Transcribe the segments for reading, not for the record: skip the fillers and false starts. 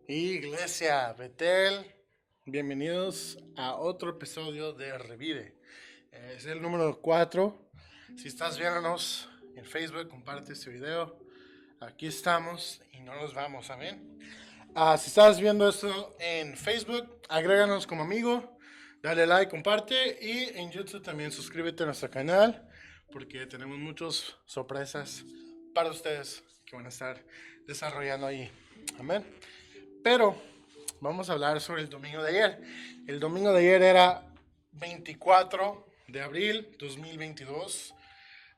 Iglesia Betel, bienvenidos a otro episodio de Revive. Es el número 4. Si estás viéndonos en Facebook, comparte este video. Aquí estamos y no nos vamos, amén. Si estás viendo esto en Facebook, agréganos como amigo, dale like, comparte, y en YouTube también suscríbete a nuestro canal porque tenemos muchas sorpresas para ustedes que van a estar desarrollando ahí, amén. Pero vamos a hablar sobre el domingo de ayer. El domingo de ayer era 24 de abril 2022.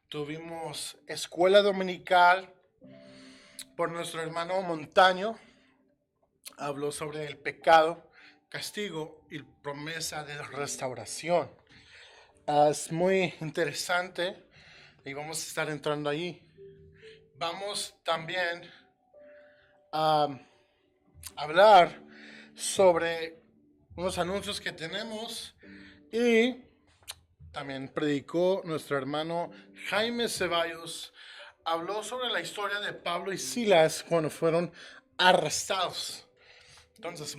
Tuvimos escuela dominical por nuestro hermano Montaño. Habló sobre el pecado, castigo y promesa de restauración. Es muy interesante y vamos a estar entrando ahí. Vamos también a hablar sobre unos anuncios que tenemos, y también predicó nuestro hermano Jaime Ceballos. Habló sobre la historia de Pablo y Silas cuando fueron arrestados. Entonces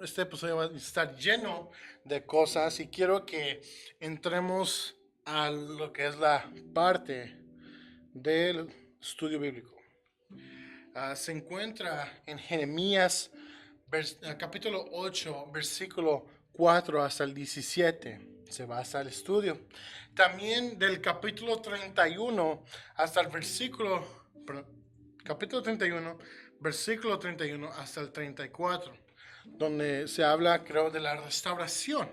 este episodio va a estar lleno de cosas y quiero que entremos a lo que es la parte del estudio bíblico. Se encuentra en Jeremías capítulo 8, versículo 4 hasta el 17. Se basa el estudio. También del capítulo 31 hasta el capítulo 31, versículo 31 hasta el 34, donde se habla, creo, de la restauración.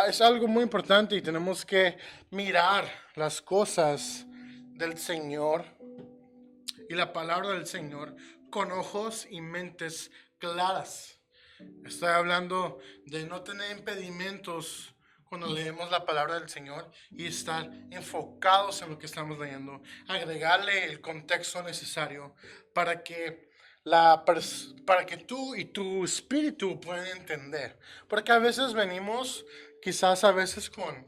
Es algo muy importante y tenemos que mirar las cosas del Señor y la palabra del Señor con ojos y mentes claras. Estoy hablando de no tener impedimentos cuando leemos la palabra del Señor y estar enfocados en lo que estamos leyendo, agregarle el contexto necesario para que tú y tu espíritu puedan entender. Porque a veces venimos, quizás a veces con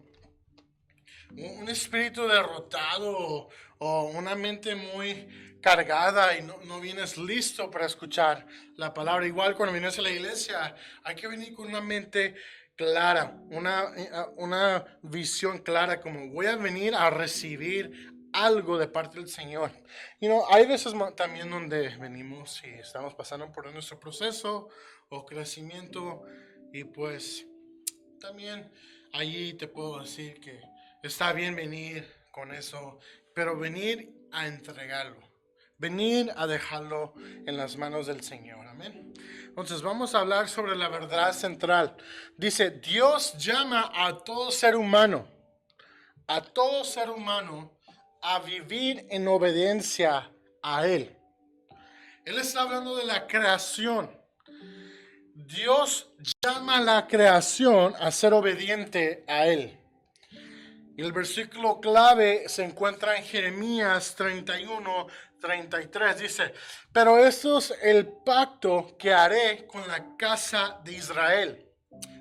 un espíritu derrotado o una mente muy cargada y no vienes listo para escuchar la palabra. Igual cuando vienes a la iglesia, hay que venir con una mente clara, una visión clara, como voy a venir a recibir algo de parte del Señor. Hay veces también donde venimos y estamos pasando por nuestro proceso o crecimiento, y pues también allí te puedo decir que está bien venir con eso, pero venir a entregarlo, venir a dejarlo en las manos del Señor, amén. Entonces vamos a hablar sobre la verdad central. Dice, Dios llama a todo ser humano, a vivir en obediencia a Él. Él está hablando de la creación. Dios llama a la creación a ser obediente a Él. Y el versículo clave se encuentra en Jeremías 31, 33. Dice, pero esto es el pacto que haré con la casa de Israel.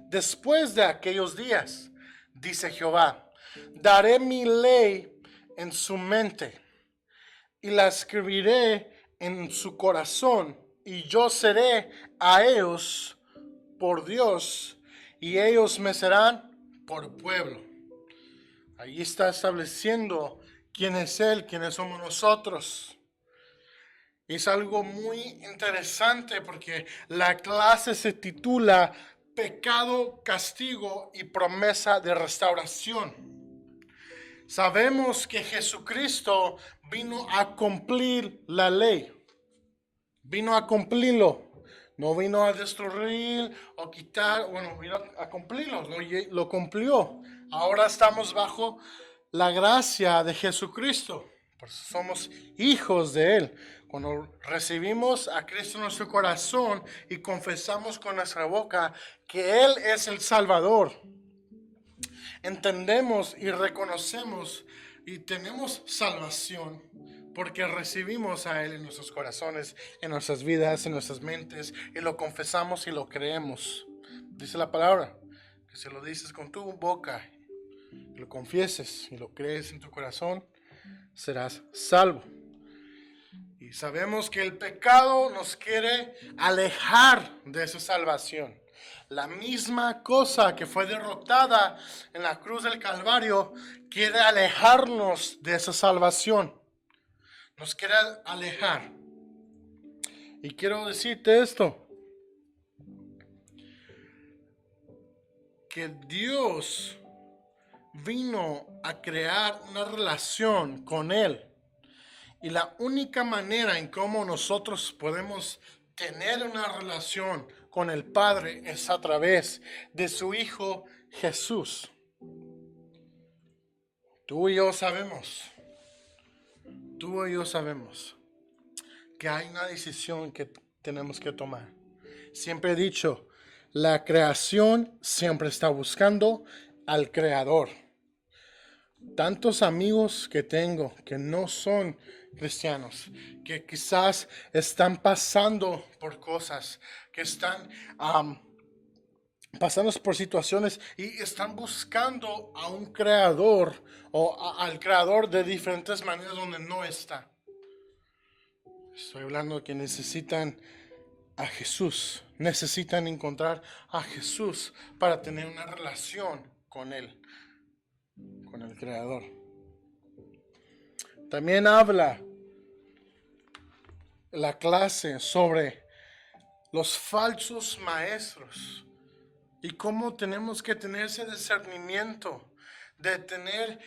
Después de aquellos días, dice Jehová, daré mi ley en su mente y la escribiré en su corazón, y yo seré a ellos por Dios y ellos me serán por pueblo. Ahí está estableciendo quién es Él, quiénes somos nosotros. Y es algo muy interesante porque la clase se titula Pecado, Castigo y Promesa de Restauración. Sabemos que Jesucristo vino a cumplir la ley. Vino a cumplirlo. No vino a destruir o quitar, vino a cumplirlo, lo cumplió. Ahora estamos bajo la gracia de Jesucristo, por eso somos hijos de Él. Cuando recibimos a Cristo en nuestro corazón y confesamos con nuestra boca que Él es el Salvador, entendemos y reconocemos y tenemos salvación porque recibimos a Él en nuestros corazones, en nuestras vidas, en nuestras mentes, y lo confesamos y lo creemos. Dice la palabra que si lo dices con tu boca, lo confieses y lo crees en tu corazón, serás salvo. Y sabemos que el pecado nos quiere alejar de esa salvación. La misma cosa que fue derrotada en la cruz del Calvario quiere alejarnos de esa salvación. Nos quiere alejar. Y quiero decirte esto, que Dios vino a crear una relación con Él. Y la única manera en cómo nosotros podemos tener una relación con el Padre es a través de su Hijo Jesús. Tú y yo sabemos que hay una decisión que tenemos que tomar. Siempre he dicho, la creación siempre está buscando al Creador. Tantos amigos que tengo que no son cristianos, que quizás están pasando por cosas, que están pasando por situaciones y están buscando a un creador o al creador de diferentes maneras donde no está. Estoy hablando de que necesitan a Jesús, necesitan encontrar a Jesús para tener una relación con Él, con el Creador. También habla la clase sobre los falsos maestros y cómo tenemos que tener ese discernimiento de tener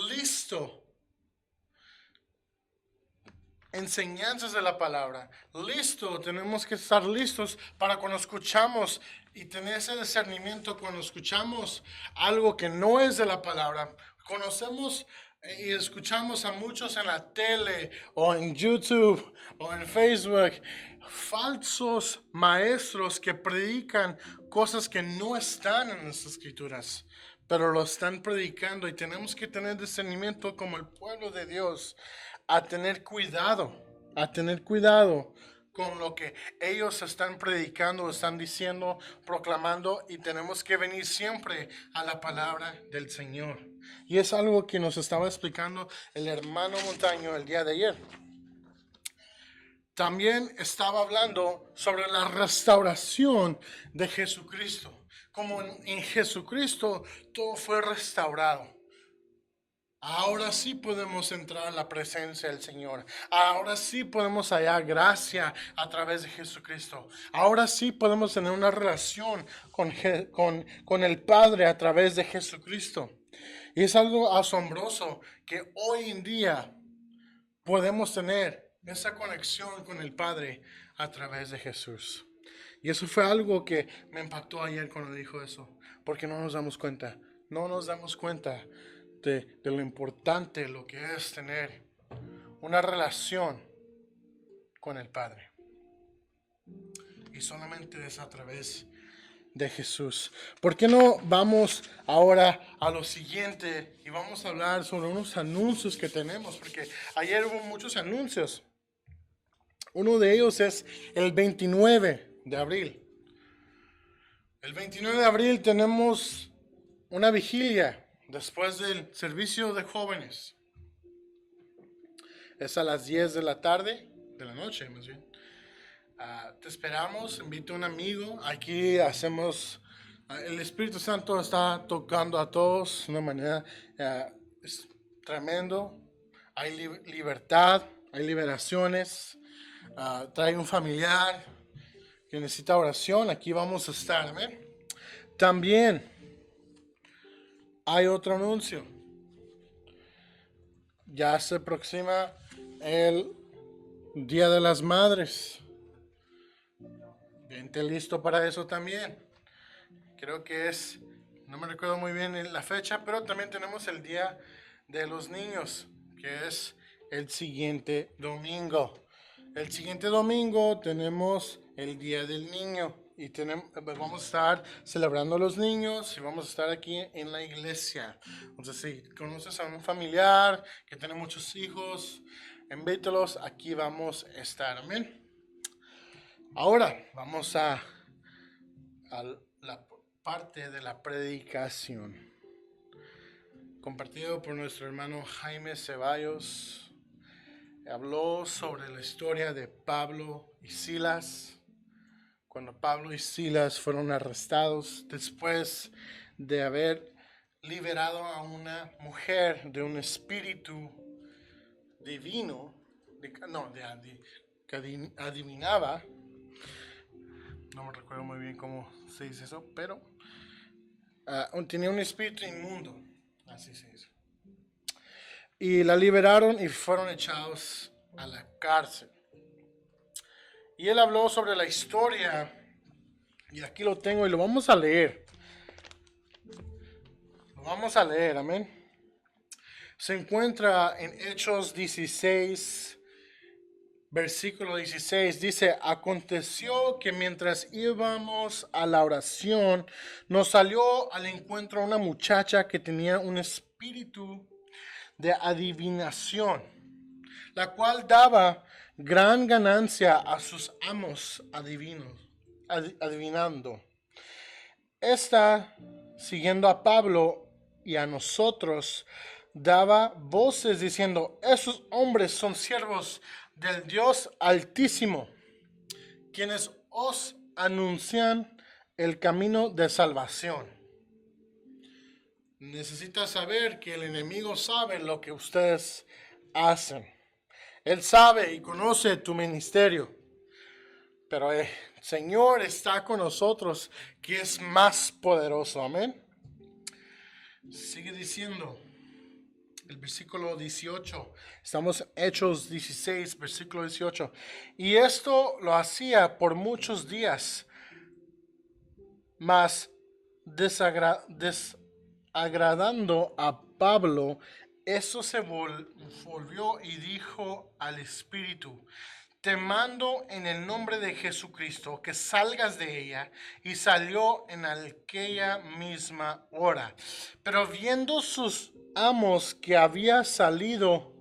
listo enseñanzas de la palabra. Listo, tenemos que estar listos para cuando escuchamos y tener ese discernimiento cuando escuchamos algo que no es de la palabra. Conocemos y escuchamos a muchos en la tele o en YouTube o en Facebook, falsos maestros que predican cosas que no están en las escrituras, pero lo están predicando, y tenemos que tener discernimiento como el pueblo de Dios a tener cuidado con lo que ellos están predicando, están diciendo, proclamando, y tenemos que venir siempre a la palabra del Señor. Y es algo que nos estaba explicando el hermano Montaño el día de ayer. También estaba hablando sobre la restauración de Jesucristo. Como en Jesucristo todo fue restaurado. Ahora sí podemos entrar a la presencia del Señor. Ahora sí podemos hallar gracia a través de Jesucristo. Ahora sí podemos tener una relación con el Padre a través de Jesucristo. Y es algo asombroso que hoy en día podemos tener esa conexión con el Padre a través de Jesús. Y eso fue algo que me impactó ayer cuando dijo eso. Porque no nos damos cuenta. No nos damos cuenta de lo importante, lo que es tener una relación con el Padre. Y solamente es a través de Jesús. ¿Por qué no vamos ahora a lo siguiente y vamos a hablar sobre unos anuncios que tenemos? Porque ayer hubo muchos anuncios. Uno de ellos es el 29 de abril. El 29 de abril tenemos una vigilia después del servicio de jóvenes. Es a las 10 de la tarde, de la noche más bien. Te esperamos, invito a un amigo. Aquí hacemos, el Espíritu Santo está tocando a todos de una manera es tremendo. Hay libertad, hay liberaciones. Trae un familiar que necesita oración, aquí vamos a estar, amén. También hay otro anuncio. Ya se aproxima el Día de las Madres. Vente listo para eso también. Creo que es, no me recuerdo muy bien la fecha, pero también tenemos el Día de los Niños, que es el siguiente domingo. El siguiente domingo tenemos el Día del Niño y vamos a estar celebrando a los niños y vamos a estar aquí en la iglesia. Entonces, si conoces a un familiar que tiene muchos hijos, invítalos, aquí vamos a estar, amén. Ahora vamos a la parte de la predicación, compartido por nuestro hermano Jaime Ceballos. Habló sobre la historia de Pablo y Silas, cuando Pablo y Silas fueron arrestados después de haber liberado a una mujer de un espíritu divino, que adivinaba. No me recuerdo muy bien cómo se dice eso, pero tenía un espíritu inmundo, así se dice. Y la liberaron y fueron echados a la cárcel. Y él habló sobre la historia, y aquí lo tengo y lo vamos a leer. Lo vamos a leer, amén. Se encuentra en Hechos 16, versículo 16. Dice: aconteció que mientras íbamos a la oración, nos salió al encuentro una muchacha que tenía un espíritu de adivinación, la cual daba gran ganancia a sus amos adivinando. Esta, siguiendo a Pablo y a nosotros, daba voces diciendo: esos hombres son siervos del Dios Altísimo, quienes os anuncian el camino de salvación. Necesitas saber que el enemigo sabe lo que ustedes hacen. Él sabe y conoce tu ministerio. Pero el Señor está con nosotros, que es más poderoso. Amén. Sigue diciendo el versículo 18. Estamos en Hechos 16, versículo 18. Y esto lo hacía por muchos días, mas desagradando a Pablo, eso se volvió y dijo al Espíritu: te mando en el nombre de Jesucristo que salgas de ella. Y salió en aquella misma hora. Pero viendo sus amos que había salido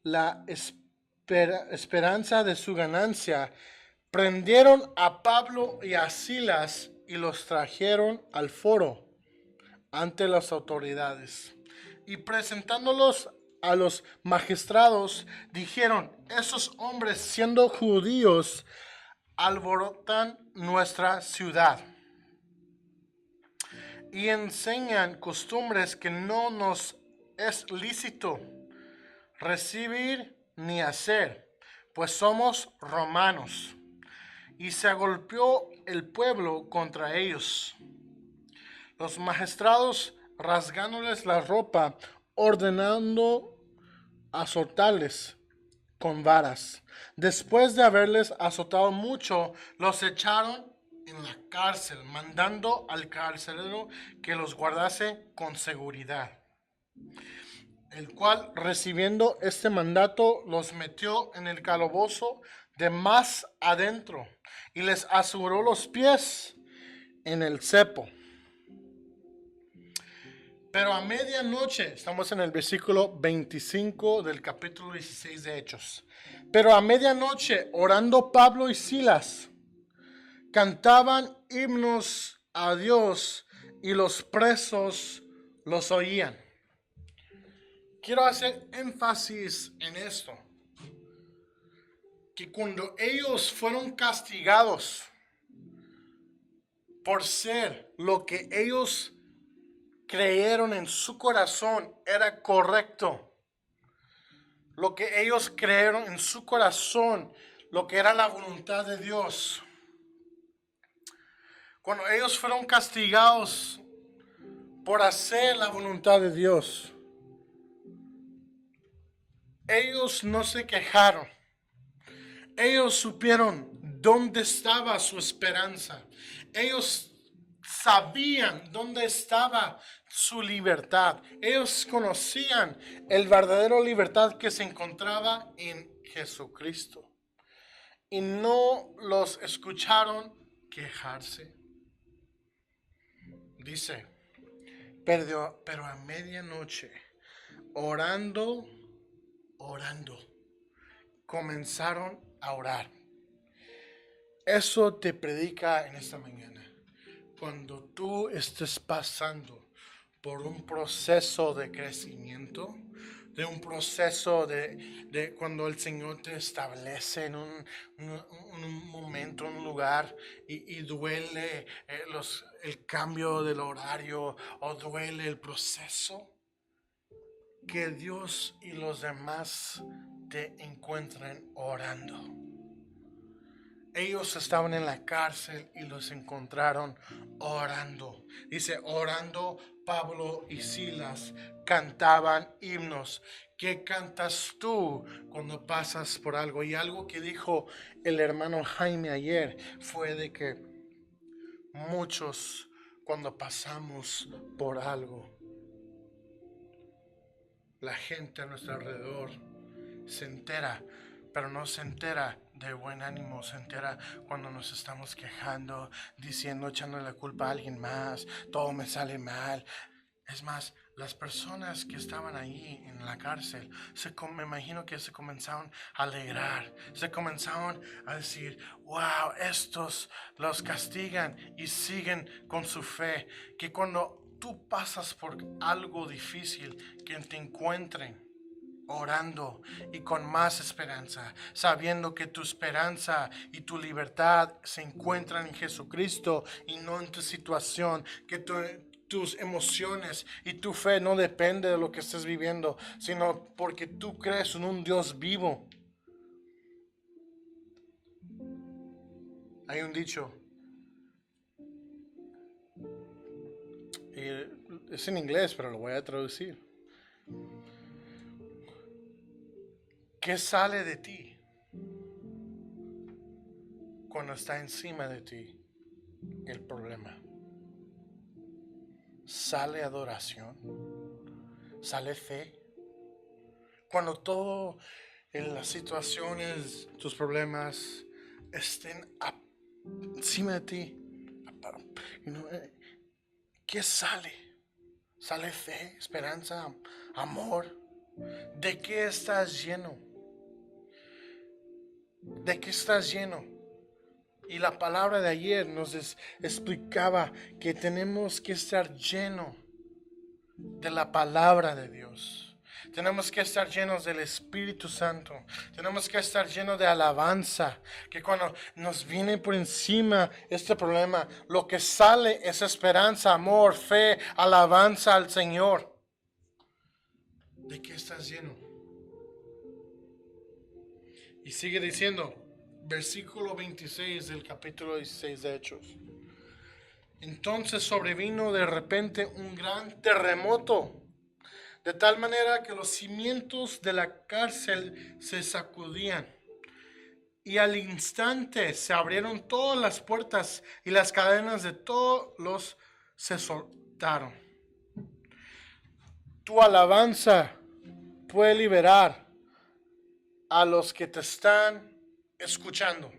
la esperanza de su ganancia, prendieron a Pablo y a Silas y los trajeron al foro ante las autoridades. Y presentándolos a los magistrados, dijeron: esos hombres, siendo judíos, alborotan nuestra ciudad y enseñan costumbres que no nos es lícito recibir ni hacer, pues somos romanos. Y se agolpeó el pueblo contra ellos. Los magistrados, rasgándoles la ropa, ordenando azotarles con varas. Después de haberles azotado mucho, los echaron en la cárcel, mandando al carcelero que los guardase con seguridad. El cual, recibiendo este mandato, los metió en el calabozo de más adentro y les aseguró los pies en el cepo. Pero a medianoche, estamos en el versículo 25 del capítulo 16 de Hechos. Pero a medianoche, orando Pablo y Silas, cantaban himnos a Dios y los presos los oían. Quiero hacer énfasis en esto, que cuando ellos fueron castigados por ser lo que ellos creyeron en su corazón era correcto, lo que ellos creyeron en su corazón, lo que era la voluntad de Dios, cuando ellos fueron castigados por hacer la voluntad de Dios, ellos no se quejaron. Ellos supieron dónde estaba su esperanza. Ellos sabían dónde estaba su libertad. Ellos conocían el verdadero libertad que se encontraba en Jesucristo. Y no los escucharon quejarse. Dice: pero a medianoche, orando, comenzaron a orar. Eso te predica en esta mañana. Cuando tú estés pasando por un proceso de crecimiento, de un proceso de cuando el Señor te establece en un momento, un lugar, y duele el cambio del horario o duele el proceso, que Dios y los demás te encuentren orando. Ellos estaban en la cárcel y los encontraron orando. Dice, orando, Pablo y Silas cantaban himnos. ¿Qué cantas tú cuando pasas por algo? Y algo que dijo el hermano Jaime ayer fue de que muchos, cuando pasamos por algo, la gente a nuestro alrededor se entera, pero no se entera de buen ánimo, se entera cuando nos estamos quejando, diciendo, echando la culpa a alguien más, todo me sale mal. Es más, las personas que estaban ahí en la cárcel, me imagino que se comenzaron a alegrar, se comenzaron a decir, wow, estos los castigan y siguen con su fe, que cuando tú pasas por algo difícil, que te encuentren orando y con más esperanza, sabiendo que tu esperanza y tu libertad se encuentran en Jesucristo y no en tu situación, que tus emociones y tu fe no depende de lo que estés viviendo, sino porque tú crees en un Dios vivo. Hay un dicho, y es en inglés, pero lo voy a traducir. ¿Qué sale de ti cuando está encima de ti el problema? ¿Sale adoración? ¿Sale fe? Cuando todo en las situaciones, tus problemas estén encima de ti, ¿qué sale? ¿Sale fe, esperanza, amor? ¿De qué estás lleno? ¿De qué estás lleno? Y la palabra de ayer nos explicaba que tenemos que estar lleno de la palabra de Dios. Tenemos que estar llenos del Espíritu Santo. Tenemos que estar llenos de alabanza. Que cuando nos viene por encima este problema, lo que sale es esperanza, amor, fe, alabanza al Señor. ¿De qué estás lleno? Y sigue diciendo, versículo 26 del capítulo 16 de Hechos. Entonces sobrevino de repente un gran terremoto, de tal manera que los cimientos de la cárcel se sacudían. Y al instante se abrieron todas las puertas y las cadenas de todos los se soltaron. Tu alabanza puede liberar a los que te están escuchando.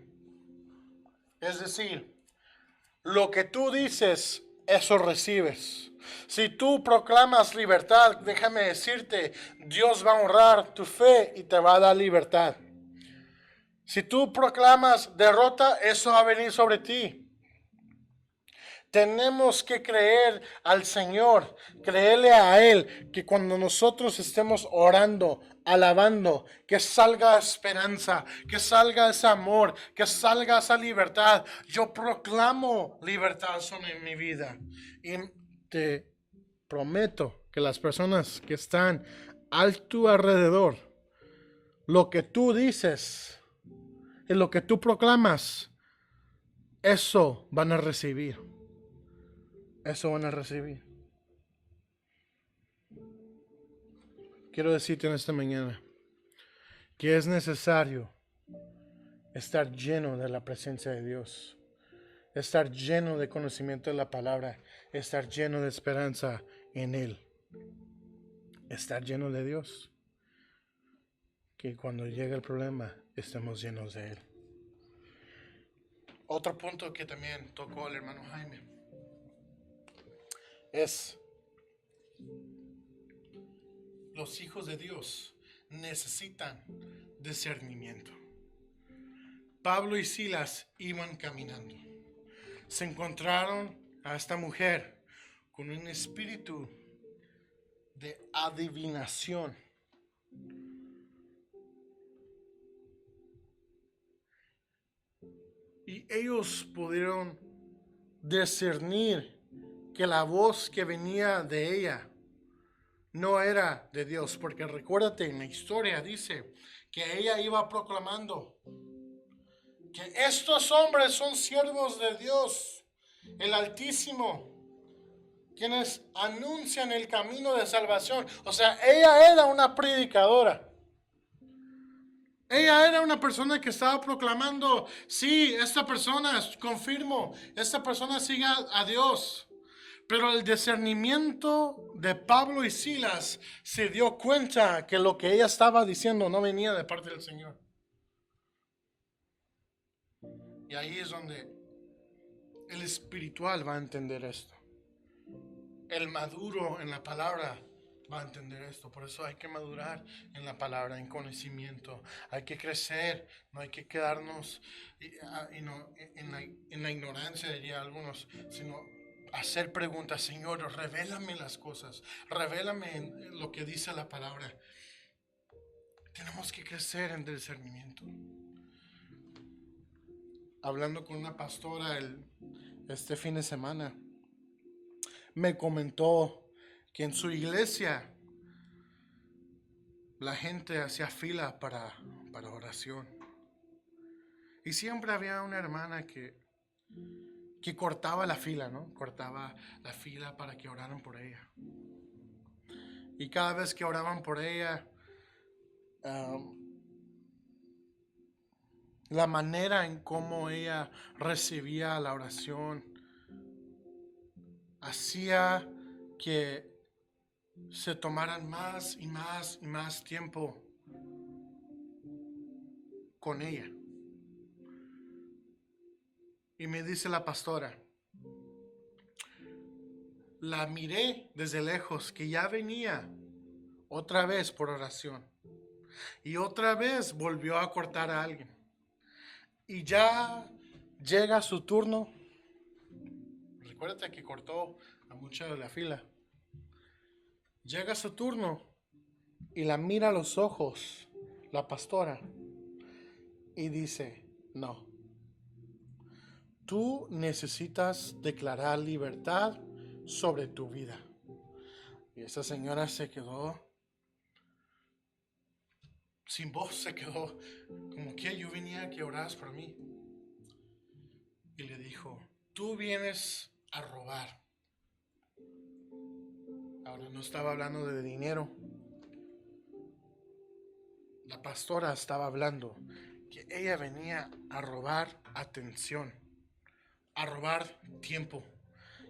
Es decir, lo que tú dices, eso recibes. Si tú proclamas libertad, déjame decirte, Dios va a honrar tu fe y te va a dar libertad. Si tú proclamas derrota, eso va a venir sobre ti. Tenemos que creer al Señor, creerle a Él, que cuando nosotros estemos orando, alabando, que salga esperanza, que salga ese amor, que salga esa libertad. Yo proclamo libertad sobre mi vida. Y te prometo que las personas que están a tu alrededor, lo que tú dices y lo que tú proclamas, eso van a recibir. Eso van a recibir. Quiero decirte en esta mañana que es necesario estar lleno de la presencia de Dios, estar lleno de conocimiento de la palabra, estar lleno de esperanza en Él, estar lleno de Dios. Que cuando llegue el problema estemos llenos de Él. Otro punto que también tocó el hermano Jaime es: los hijos de Dios necesitan discernimiento. Pablo y Silas iban caminando. Se encontraron a esta mujer con un espíritu de adivinación. Y ellos pudieron discernir que la voz que venía de ella no era de Dios, porque recuérdate, en la historia dice que ella iba proclamando que estos hombres son siervos de Dios, el Altísimo, quienes anuncian el camino de salvación. O sea, ella era una predicadora. Ella era una persona que estaba proclamando, sí, esta persona, confirmo, esta persona sigue a Dios. Pero el discernimiento de Pablo y Silas se dio cuenta que lo que ella estaba diciendo no venía de parte del Señor. Y ahí es donde el espiritual va a entender esto. El maduro en la palabra va a entender esto. Por eso hay que madurar en la palabra, en conocimiento. Hay que crecer, no hay que quedarnos en la ignorancia, diría algunos, sino hacer preguntas. Señor, revélame las cosas, revélame lo que dice la palabra. Tenemos que crecer en discernimiento. Hablando con una pastora este fin de semana, me comentó que en su iglesia la gente hacía fila para oración. Y siempre había una hermana que cortaba la fila, ¿no? Cortaba la fila para que oraran por ella. Y cada vez que oraban por ella, la manera en cómo ella recibía la oración hacía que se tomaran más y más y más tiempo con ella. Y me dice la pastora, la miré desde lejos que ya venía otra vez por oración. Y otra vez volvió a cortar a alguien. Y ya llega su turno. Recuérdate que cortó a mucha de la fila. Llega su turno y la mira a los ojos la pastora y dice, no, tú necesitas declarar libertad sobre tu vida. Y esa señora se quedó sin voz, se quedó como que yo venía a que oraras por mí. Y le dijo, tú vienes a robar. Ahora no estaba hablando de dinero. La pastora estaba hablando que ella venía a robar atención, a robar tiempo.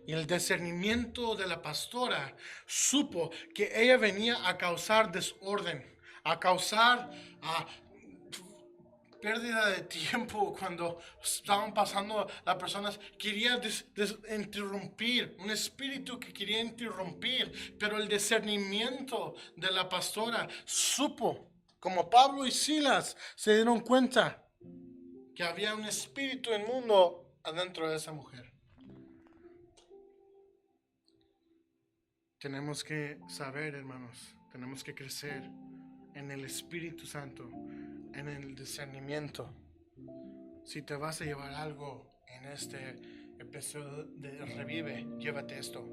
Y el discernimiento de la pastora supo que ella venía a causar desorden, a causar pérdida de tiempo cuando estaban pasando las personas. Quería interrumpir, un espíritu que quería interrumpir, pero el discernimiento de la pastora supo, como Pablo y Silas se dieron cuenta que había un espíritu inmundo adentro de esa mujer. Tenemos que saber, hermanos, tenemos que crecer en el Espíritu Santo, en el discernimiento. Si te vas a llevar algo en este episodio de Revive, llévate esto.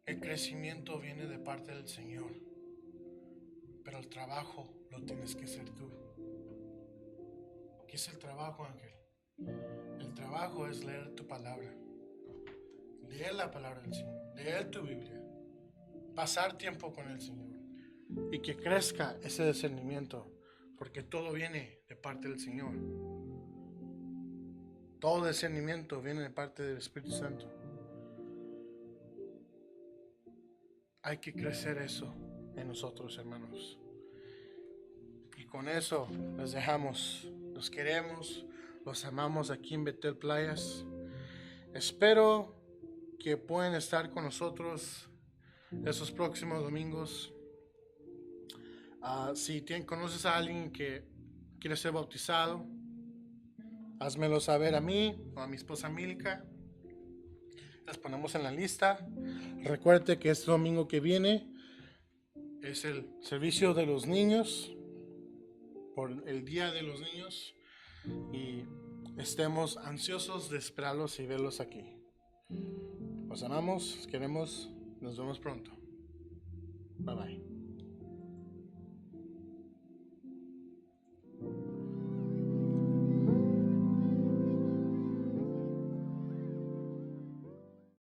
El crecimiento viene de parte del Señor, pero el trabajo lo tienes que hacer tú. ¿Qué es el trabajo, Ángel? El trabajo es leer tu palabra, leer la palabra del Señor, leer tu Biblia, pasar tiempo con el Señor y que crezca ese discernimiento, porque todo viene de parte del Señor. Todo discernimiento viene de parte del Espíritu Santo. Hay que crecer eso en nosotros, hermanos. Y con eso los dejamos. Los queremos, los amamos aquí en Betel Playas. Espero que puedan estar con nosotros esos próximos domingos. Si conoces a alguien que quiere ser bautizado, házmelo saber a mí o a mi esposa Milka. Las ponemos en la lista. Recuerde que este domingo que viene es el servicio de los niños, por el Día de los Niños, y estemos ansiosos de esperarlos y verlos aquí. Los amamos, queremos, nos vemos pronto. Bye bye.